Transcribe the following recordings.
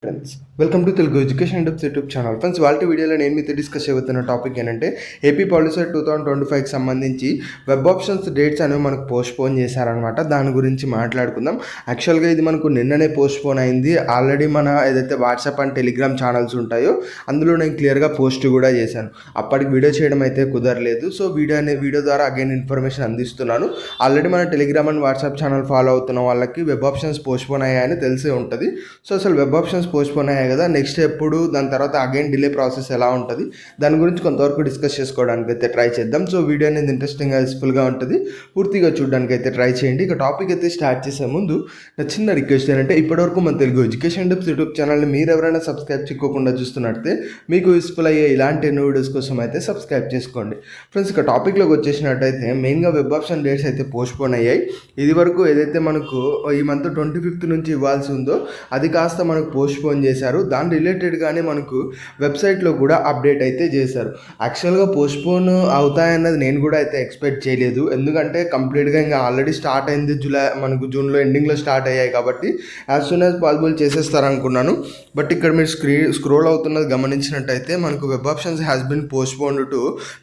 Friends welcome to Telugu education depths YouTube channel. Friends వాళ్ళ వీడియోలో నేను మీతో డిస్కస్ చేయబోతున్న టాపిక్ ఏంటంటే ఏపీ పాలిసీ 2025కి సంబంధించి వెబ్ ఆప్షన్స్ డేట్స్ అనేవి మనకు పోస్ట్పోన్ చేశారనమాట. దాని గురించి మాట్లాడుకుందాం. యాక్చువల్గా ఇది మనకు నిన్ననే పోస్ట్పోన్ అయింది. ఆల్రెడీ మన ఏదైతే వాట్సాప్ అండ్ టెలిగ్రామ్ ఛానల్స్ ఉంటాయో అందులో నేను క్లియర్గా పోస్ట్ కూడా చేశాను. అప్పటికి వీడియో చేయడం అయితే కుదరలేదు. సో వీడియో ద్వారా అగైన్ ఇన్ఫర్మేషన్ అందిస్తున్నాను. ఆల్రెడీ మన Telegram and WhatsApp channel follow అవుతున్న వాళ్ళకి వెబ్ ఆప్షన్స్ పోస్ట్పోన్ అయ్యాయని తెలిసే ఉంటుంది. సో అసలు వెబ్ ఆప్షన్స్ పోస్ట్పోన్ అయ్యాయి కదా, నెక్స్ట్ ఎప్పుడు, దాని తర్వాత అగైన్ డిలే ప్రాసెస్ ఎలా ఉంటుంది, దాని గురించి కొంతవరకు డిస్కస్ చేసుకోవడానికి అయితే ట్రై చేద్దాం. సో వీడియో అనేది ఇంట్రెస్టింగ్గా యూస్ఫుల్గా ఉంటుంది, పూర్తిగా చూడడానికి అయితే ట్రై చేయండి. ఇక టాపిక్ అయితే స్టార్ట్ చేసే ముందు నా చిన్న రిక్వెస్ట్ ఏంటంటే ఇప్పటివరకు మన తెలుగు ఎడ్యుకేషన్ డెప్స్ యూట్యూబ్ ఛానల్ని మీరు ఎవరైనా సబ్స్క్రైబ్ చేసుకోకుండా చూస్తున్నట్టే మీకు యూస్ఫుల్ అయ్యే ఇలాంటి ఎన్నో వీడియోస్ కోసం అయితే సబ్స్క్రైబ్ చేసుకోండి. ఫ్రెండ్స్ ఇక టాపిక్లోకి వచ్చేసినట్టయితే మెయిన్గా వెబ్ ఆప్షన్ డేట్స్ అయితే పోస్ట్పోన్ అయ్యాయి. ఇది వరకు ఏదైతే మనకు ఈ మంత్ 25th నుంచి ఇవ్వాల్సి ఉందో అది కాస్త మనకు పోస్ట్పోన్ చేశారు. దాని రిలేటెడ్గానే మనకు వెబ్సైట్లో కూడా అప్డేట్ అయితే చేశారు. యాక్చువల్గా పోస్ట్పోన్ అవుతాయన్నది నేను కూడా అయితే ఎక్స్పెక్ట్ చేయలేదు. ఎందుకంటే కంప్లీట్గా ఇంకా ఆల్రెడీ స్టార్ట్ అయింది, మనకు జూన్లో ఎండింగ్లో స్టార్ట్ అయ్యాయి కాబట్టి యాజ్ సూన్ యాజ్ పాసిబుల్ చేసేస్తారు అనుకున్నాను. బట్ ఇక్కడ మీరు స్క్రోల్ అవుతున్నది గమనించినట్టయితే మనకు web options has been postponed to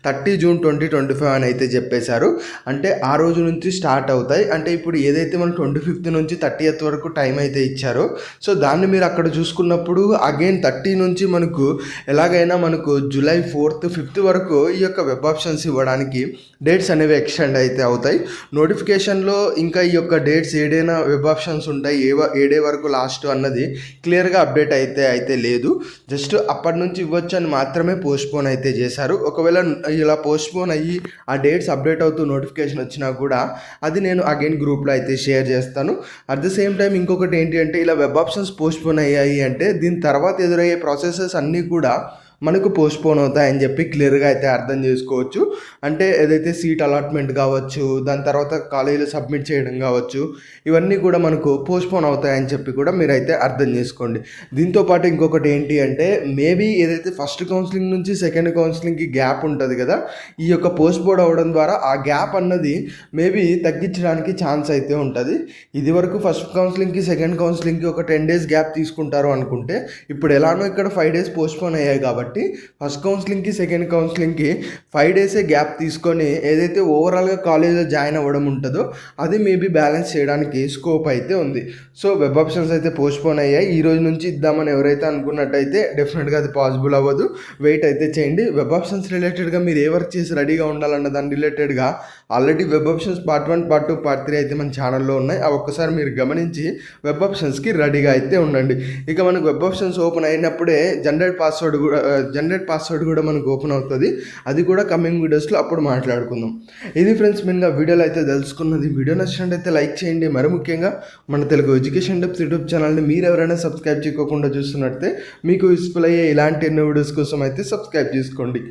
30 June 2025 అని అయితే చెప్పేశారు. అంటే ఆ రోజు నుంచి స్టార్ట్ అవుతాయి. అంటే ఇప్పుడు ఏదైతే మనం 25th నుంచి 30th వరకు టైం అయితే ఇచ్చారో, సో దాన్ని మీరు అక్కడ చూసుకున్నప్పుడు అగైన్ 30 నుంచి మనకు ఎలాగైనా మనకు జూలై 4th 5th వరకు ఈ యొక్క వెబ్ ఆప్షన్స్ ఇవ్వడానికి డేట్స్ అనేవి ఎక్స్టెండ్ అయితే అవుతాయి. నోటిఫికేషన్లో ఇంకా ఈ యొక్క డేట్స్ ఏడైనా వెబ్ ఆప్షన్స్ ఉంటాయి, ఏడే వరకు లాస్ట్ అన్నది క్లియర్గా అప్డేట్ అయితే లేదు. జస్ట్ అప్పటి నుంచి ఇవ్వచ్చు అని మాత్రమే పోస్ట్పోన్ అయితే చేశారు. ఒకవేళ ఇలా పోస్ట్పోన్ అయ్యి ఆ డేట్స్ అప్డేట్ అవుతూ నోటిఫికేషన్ వచ్చినా కూడా అది నేను అగైన్ గ్రూప్లో అయితే షేర్ చేస్తాను. అట్ ద సేమ్ టైం ఇంకొకటి ఏంటి అంటే ఇలా వెబ్ ఆప్షన్స్ పోస్ట్పోన్ అయ్యాయి అంటే దీని తర్వాత ఎదురయ్యే ప్రాసెసెస్ అన్నీ కూడా మనకు పోస్ట్పోన్ అవుతాయని చెప్పి క్లియర్గా అయితే అర్థం చేసుకోవచ్చు. అంటే ఏదైతే సీట్ అలాట్మెంట్ కావచ్చు, దాని తర్వాత కాలేజీలో సబ్మిట్ చేయడం కావచ్చు, ఇవన్నీ కూడా మనకు పోస్ట్పోన్ అవుతాయని చెప్పి కూడా మీరైతే అర్థం చేసుకోండి. దీంతోపాటు ఇంకొకటి ఏంటి అంటే మేబీ ఏదైతే ఫస్ట్ కౌన్సిలింగ్ నుంచి సెకండ్ కౌన్సిలింగ్కి గ్యాప్ ఉంటుంది కదా, ఈ యొక్క పోస్ట్పోన్ అవ్వడం ద్వారా ఆ గ్యాప్ అన్నది మేబీ తగ్గించడానికి ఛాన్స్ అయితే ఉంటుంది. ఇది వరకు ఫస్ట్ కౌన్సిలింగ్కి సెకండ్ కౌన్సిలింగ్కి ఒక 10 days గ్యాప్ తీసుకుంటారు అనుకుంటే ఇప్పుడు ఎలానో ఇక్కడ 5 days పోస్ట్పోన్ అయ్యాయి కాబట్టి ఫస్ట్ కౌన్సిలింగ్కి సెకండ్ కౌన్సిలింగ్కి 5 days గ్యాప్ తీసుకొని ఏదైతే ఓవరాల్గా కాలేజీలో జాయిన్ అవ్వడం ఉంటుందో అది మేబీ బ్యాలెన్స్ చేయడానికి స్కోప్ అయితే ఉంది. సో వెబ్ ఆప్షన్స్ అయితే పోస్ట్పోన్ అయ్యాయి. ఈ రోజు నుంచి ఇద్దామని ఎవరైతే అనుకున్నట్టయితే డెఫినెట్గా అది పాసిబుల్ అవ్వదు. వెయిట్ అయితే చేయండి. వెబ్ ఆప్షన్స్ రిలేటెడ్గా మీరు ఏ వర్క్ చేసి రెడీగా ఉండాలన్న దాని రిలేటెడ్గా already web options part 1, part 2, part 3 అయితే మన ఛానల్లో ఉన్నాయి. అవి ఒక్కసారి మీరు గమనించి వెబ్ ఆప్షన్స్కి రెడీగా అయితే ఉండండి. ఇక మనకు వెబ్ ఆప్షన్స్ ఓపెన్ అయినప్పుడే జనరేట్ పాస్వర్డ్ కూడా మనకు ఓపెన్ అవుతుంది. అది కూడా కమింగ్ వీడియోస్లో అప్పుడు మాట్లాడుకుందాం. ఇది ఫ్రెండ్స్ మెయిన్గా వీడియోలో అయితే తెలుసుకున్నది. వీడియో నచ్చినట్టయితే లైక్ చేయండి. మరి ముఖ్యంగా మన తెలుగు ఎడ్యుకేషన్ డెప్స్ యూట్యూబ్ ఛానల్ని మీరు ఎవరైనా సబ్స్క్రైబ్ చేసుకోకుండా చూస్తున్నట్టే మీకు యూస్ఫుల్ అయ్యే ఇలాంటి ఎన్నో వీడియోస్ కోసం అయితే సబ్స్క్రైబ్ చేసుకోండి.